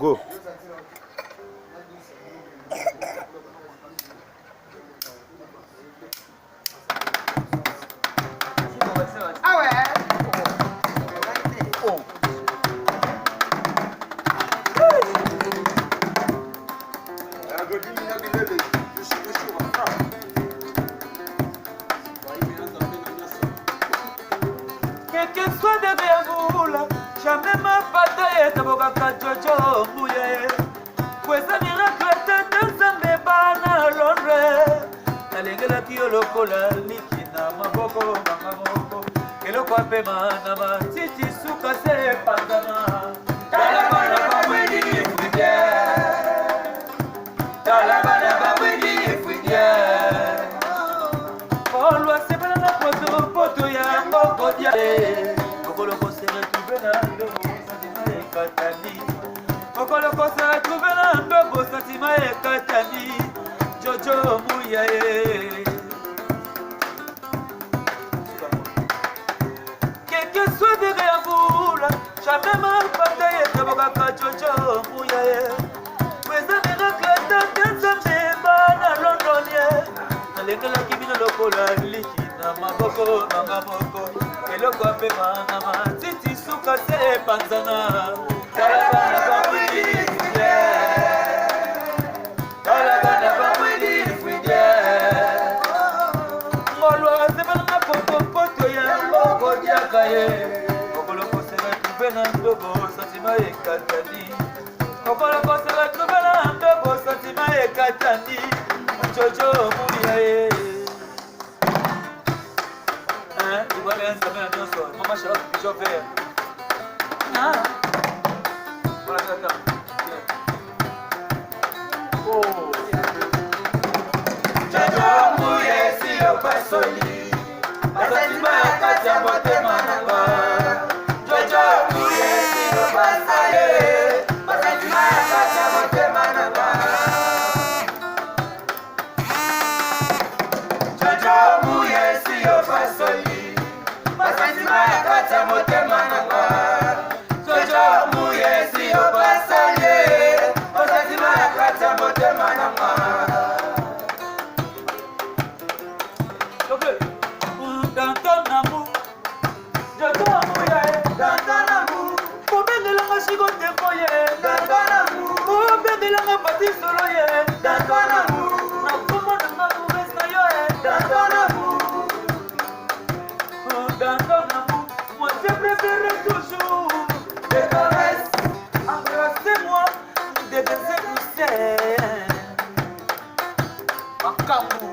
Go. Ah ouais. Oh. Quel que soit derrière vous là, jamais ma bataille taboka kajojo mouye. Kwesa miracle tete zambe bana Londres. Nalengela kiolo kola likina maboko mangaboko. Eloko apema na matiti suka se pandana. Talabana babwedi fudia. Talabana babwedi fudia. Olwa sepela na poto ya mboko dia. Okoloko se retrouver na ndobo sentiment ekatani. Okoloko se retrouver na ndobo sentiment ekatani. Jojo Mouya quel que soit derrière vous là, jamais ma bataille tabaka Jojo Mouya. Kweza miracle tete zambe bana Londonien. Nalengela kibino lokola likina maboko mangaboko. Eloko apema na matiti suka se panzana. Talabana babwidi fudia. Talabana babwidi fudia. Ngolo sebana na poto ya mboko diakaye. Okoloko se retrouver na ndobo sentiment ekatani. Okoloko se retrouver na ndobo sentiment ekatani. Jojo Mouya tu vois bien ça met un son. Maman Charlotte pigeon vert. Ah. Voilà ça. Oh. Jojo Mouya si o pasoli. Asatima katia motema nanga. Jojo Mouya si o pasoli. Asatima katia motema nanga. Jojo Mouya si o pasoli. Asatima katia motema nanga. Jojo Mouya si o pasoli. Asatima katia motema nanga. Dans ton amour, Jojo Mouya, dans ton amour, pour bien la chigote foye, dans ton amour, pour bien la partie solo dans ton amour, na comment de ma mauvaise yo, dans ton amour, moi je préfère toujours des caresses, embrassez-moi, des baisers douces, Makambu.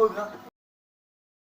programme.